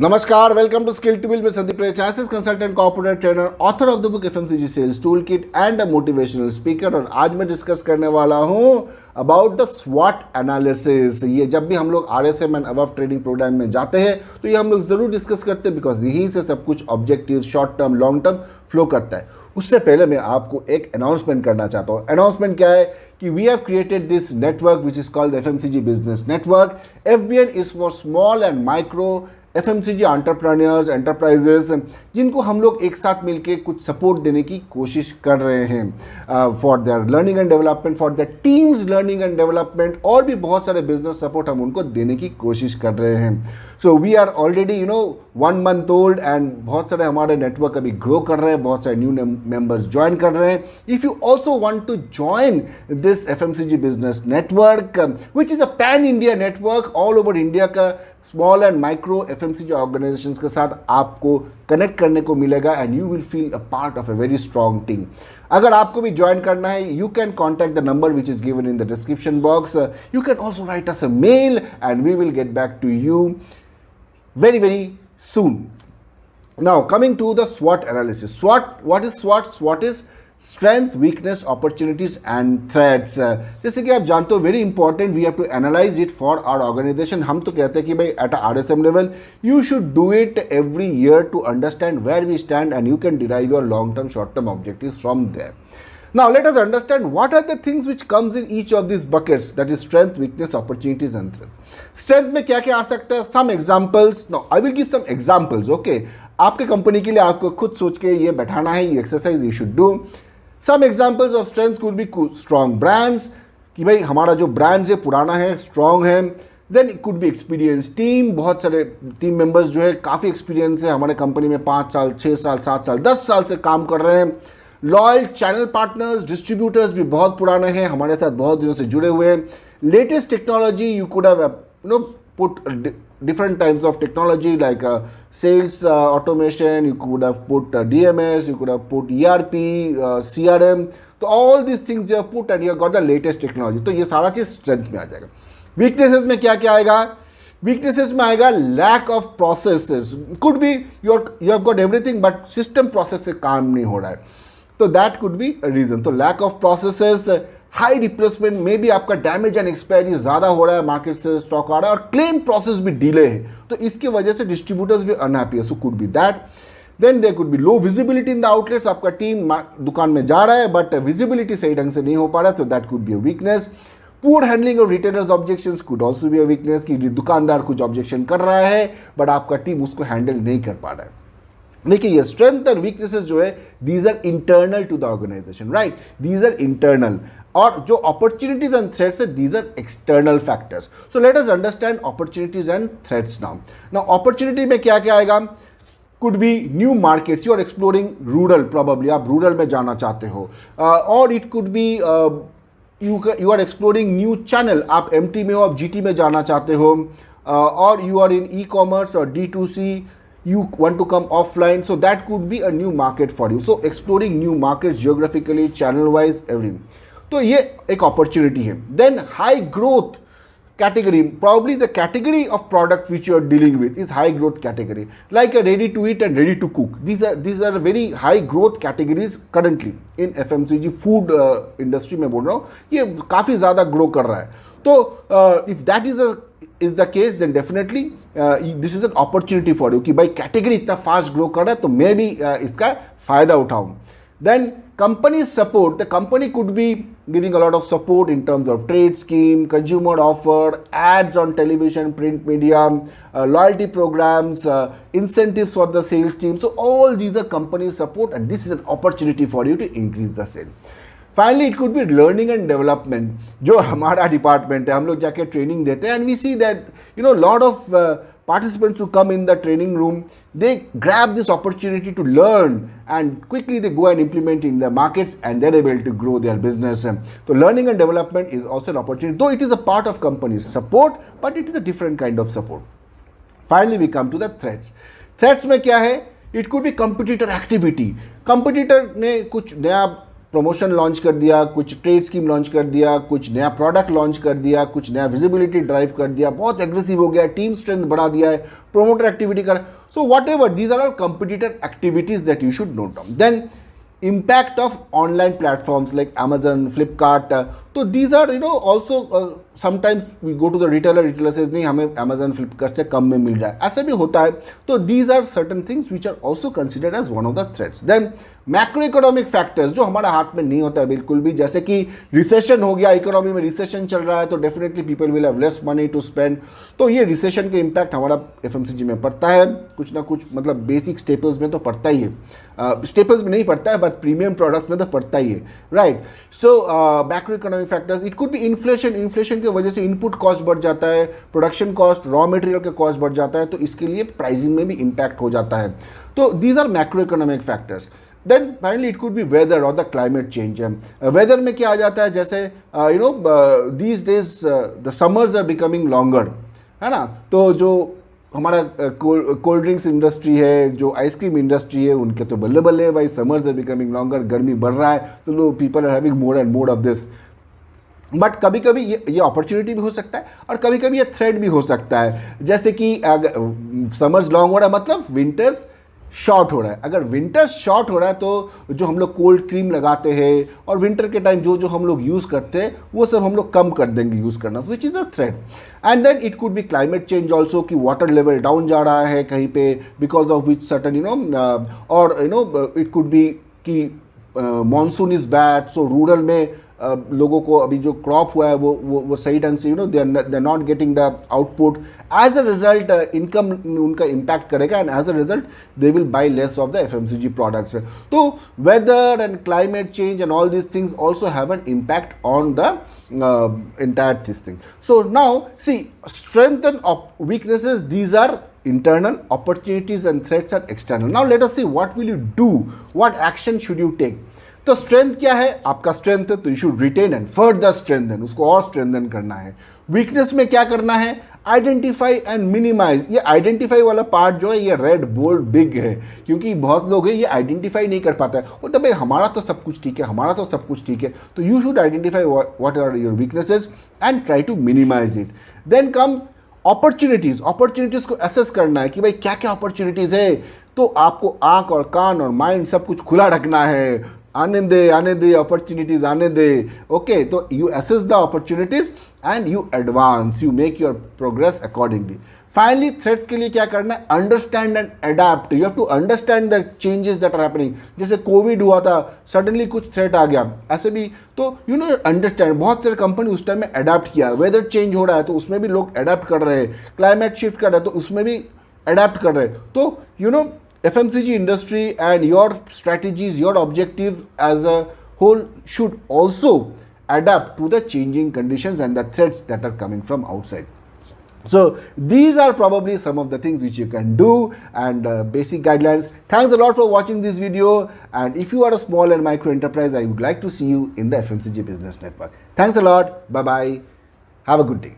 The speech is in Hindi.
Namaskar, welcome to Skill to Build with Sandeep Ray, Chances Consultant, Corporate Trainer, author of the book FMCG Sales Toolkit and a motivational speaker। और आज मैं डिस्कस करने वाला हूँ अबाउट द SWOT एनालिसिस। ये जब भी हम लोग RSM and above trading program में जाते हैं तो ये हम लोग ज़रूर डिस्कस करते हैं, बिकॉज यहीं से सब कुछ objective short term long term flow करता है। उससे पहले मैं आपको एक अनाउंसमेंट करना चाहता हूँ। अनाउंसमेंट क्या है कि we have created this network which is called FMCG business network. FBN is for small and micro FMCG entrepreneurs enterprises, जिनको हम लोग एक साथ मिलके कुछ सपोर्ट देने की कोशिश कर रहे हैं for their learning and development, for their teams learning and development, और भी बहुत सारे बिजनेस सपोर्ट हम उनको देने की कोशिश कर रहे हैं। So we are already 1 month old and बहुत सारे हमारे नेटवर्क अभी ग्रो कर रहे हैं, बहुत सारे न्यू मेंबर्स ज्वाइन कर रहे हैं। If you also want to join this FMCG business network which is a pan India network, all over India का small and micro FMCG organisations के साथ आपको कनेक्ट करने को मिलेगा and you will feel a part of a very strong team. अगर आपको भी ज्वाइन करना है, you can contact the number which is given in the description box. You can also write us a mail and we will get back to you very, very soon. Now, coming to the SWOT analysis. What is SWOT? SWOT is strength, weakness, opportunities and threats. जैसे कि आप जानते हो, very important, we have to analyse it for our organisation. हम तो कहते हैं कि भाई at RSM level you should do it every year to understand where we stand and you can derive your long term short term objectives from there. Now let us understand what are the things which comes in each of these buckets, that is strength, weakness, opportunities and threats. Strength में क्या क्या आ सकता है? Some examples. Now I will give some examples. Okay, आपके कंपनी के लिए आपको खुद सोच के ये बैठाना है, ये exercise you should do. Some examples of strength could be strong brands, कि भाई हमारा जो ब्रांड्स है पुराना है, स्ट्रॉन्ग है। Then it could be experience team, बहुत सारे टीम मेंबर्स जो है काफ़ी एक्सपीरियंस है हमारे कंपनी में, 5 साल 6 साल 7 साल 10 साल से काम कर रहे हैं। लॉयल चैनल पार्टनर्स, डिस्ट्रीब्यूटर्स भी बहुत पुराने हैं, हमारे साथ बहुत दिनों से जुड़े हुए हैं। Latest technology, you could have put different types of technology like sales automation, you could have put DMS, you could have put ERP, CRM, तो all these things you have put and you have got the latest technology। तो ये सारा चीज़ स्ट्रेंथ में आ जाएगा। वीकनेसेस में क्या क्या आएगा? वीकनेसेस में आएगा lack of processes, could be you have got everything but system process से काम नहीं हो रहा है, तो दैट कुड बी रीजन। तो lack of processes, high replacement, may be आपका डैमेज एंड एक्सपायरी ज़्यादा हो रहा है, मार्केट से स्टॉक आ रहा है और क्लेम प्रोसेस भी डिले है, तो इसकी वजह से डिस्ट्रीब्यूटर्स भी अनहैप्पी है, so could be that. Then there could be low visibility in the outlets, आपका टीम दुकान में जा रहा है बट विजिबिलिटी सही ढंग से नहीं हो पा रहा है, तो that could be a weakness. Poor handling of retailers objections could also be a weakness, कि दुकानदार कुछ ऑब्जेक्शन कर रहा है बट आपका टीम उसको हैंडल नहीं कर पा रहा है। देखिए ये स्ट्रेंथ और वीकनेसेस जो है, these are internal to the organisation, right, these are internal. और जो अपॉर्चुनिटीज एंड थ्रेट्स है, these are external factors. So let us understand opportunities and threats now. Now opportunity में क्या क्या आएगा? Could be new markets, you are exploring rural, probably आप रूरल में जाना चाहते हो, और it could be you are exploring new channel, आप MT में हो, आप GT में जाना चाहते हो, और यू आर इन e-commerce और D2C, you want to come offline, so that could be a new market for you. So exploring new markets geographically, channel wise, everything. तो ये एक opportunity है। Then high growth category, probably the category of product which you are dealing with is high growth category, like a ready to eat and ready to cook. These are very high growth categories currently in FMCG food industry में बोल रहा हूँ, ये काफ़ी ज़्यादा grow कर रहा है। तो if that is the case, then definitely this is an opportunity for you कि भाई कैटेगरी इतना फास्ट ग्रो कर रहा है तो मैं भी इसका फायदा उठाऊं। Then company support, the company could be giving a lot of support in terms of trade scheme, consumer offer, ads on television, print media, loyalty programs, incentives for the sales team. So all these are company support and this is an opportunity for you to increase the sale. Finally it could be learning and development, जो हमारा डिपार्टमेंट है, हम लोग जाके ट्रेनिंग देते हैं and we see that lot of participants who come in the training room, they grab this opportunity to learn and quickly they go and implement in the markets and they're able to grow their business. So learning and development is also an opportunity, though it is a part of company's support, but it is a different kind of support. Finally we come to the threats. Threats में क्या है? It could be competitor activity. Competitor ने कुछ नया प्रमोशन लॉन्च कर दिया, कुछ ट्रेड स्कीम लॉन्च कर दिया, कुछ नया प्रोडक्ट लॉन्च कर दिया, कुछ नया विजिबिलिटी ड्राइव कर दिया, बहुत एग्रेसिव हो गया, टीम स्ट्रेंथ बढ़ा दिया है, प्रोमोटर एक्टिविटी कर, so whatever these are all competitor activities that you should note down. Then impact of online platforms like Amazon, Flipkart. So these are also sometimes we go to the retailer says नहीं हमें Amazon, Flipkart से कम में मिल रहा है, ऐसा भी होता है. तो these are certain things which are also considered as one of the threats. Then macro economic factors जो हमारा हाथ में नहीं होता है बिल्कुल भी, जैसे कि रिसेशन हो गया, इकोनॉमी में रिसेशन चल रहा है तो definitely people will have less money to spend. तो ये रिसेशन के इम्पैक्ट हमारा एफएमसीजी में पड़ता है कुछ ना कुछ, मतलब बेसिक स्टेपल्स में तो पड़ता ही है, स्टेपल्स में नहीं पड़ता है बट प्रीमियम प्रोडक्ट्स में तो पड़ता ही है, right. So macro economic factors, it could B inflation, inflation की वजह से इनपुट कॉस्ट बढ़ जाता है, प्रोडक्शन कॉस्ट, रॉ मटेरियल का कॉस्ट बढ़ जाता है, तो इसके लिए प्राइसिंग में भी इम्पैक्ट हो जाता है. तो these are macro economic factors. Then finally it could be weather और द क्लाइमेट चेंज. वेदर में क्या आ जाता है, जैसे these days the summers are becoming longer, है ना. तो जो हमारा कोल्ड ड्रिंक्स इंडस्ट्री है, जो आइसक्रीम इंडस्ट्री है, उनके तो बल्ले बल्ले भाई, समर्स आर बिकमिंग लॉन्गर, गर्मी बढ़ रहा है, तो लोग people are having more and more of this. But कभी कभी ये अपॉर्चुनिटी भी हो सकता है और कभी कभी ये थ्रेट भी हो सकता है. जैसे कि समर्स लॉन्ग हो रहा है मतलब विंटर्स शॉर्ट हो रहा है. अगर विंटर शॉर्ट हो रहा है तो जो हम लोग कोल्ड क्रीम लगाते हैं और विंटर के टाइम जो हम लोग यूज़ करते हैं वो सब हम लोग कम कर देंगे यूज़ करना, which is a threat. And then it could be climate change also, कि वाटर लेवल डाउन जा रहा है कहीं पे, बिकॉज ऑफ विच सर्टन और इट कुड बी कि monsoon is bad, so rural में लोगों को अभी जो क्रॉप हुआ है वो सही ढंग से they are not getting the output. As a result income उनका इम्पैक्ट करेगा and as a result they will buy less of the FMCG products. तो weather and climate change and all these things also have an impact on the entire this thing. So now see, strength and weaknesses, these are internal, opportunities and threats are external. Now let us see what will you do, what action should you take. तो स्ट्रेंथ क्या है, आपका स्ट्रेंथ है तो you should retain and further strengthen, उसको और स्ट्रेंथन करना है. वीकनेस में क्या करना है, आइडेंटिफाई एंड मिनिमाइज. ये आइडेंटिफाई वाला पार्ट जो है ये रेड बोल्ड बिग है, क्योंकि बहुत लोग हैं ये आइडेंटिफाई नहीं कर पाता है, वो तो भाई हमारा तो सब कुछ ठीक है, हमारा तो सब कुछ ठीक है. तो you should identify what are your weaknesses and try to minimise it. Then comes opportunities. Opportunities को एसेस करना है कि भाई क्या क्या अपॉर्चुनिटीज है. तो आपको आंख और कान और माइंड सब कुछ खुला रखना है, आने दे अपॉर्चुनिटीज आने दे. ओके, तो you assess the opportunities and you advance, you make your progress accordingly. Finally threats के लिए क्या करना है, understand and adapt. You have to understand the changes that are happening. जैसे कोविड हुआ था, सडनली कुछ थ्रेट आ गया, ऐसे भी तो अंडरस्टैंड. बहुत सारे कंपनी उस टाइम में अडेप्ट किया. वेदर चेंज हो रहा है तो उसमें भी लोग अडेप्ट कर रहे हैं, क्लाइमेट शिफ्ट कर रहे हैं तो उसमें भी अडेप्ट कर रहे हैं. तो FMCG industry and your strategies, your objectives as a whole should also adapt to the changing conditions and the threats that are coming from outside. So these are probably some of the things which you can do and basic guidelines. Thanks a lot for watching this video, and if you are a small and micro enterprise, I would like to see you in the FMCG Business Network. Thanks a lot. Bye bye. Have a good day.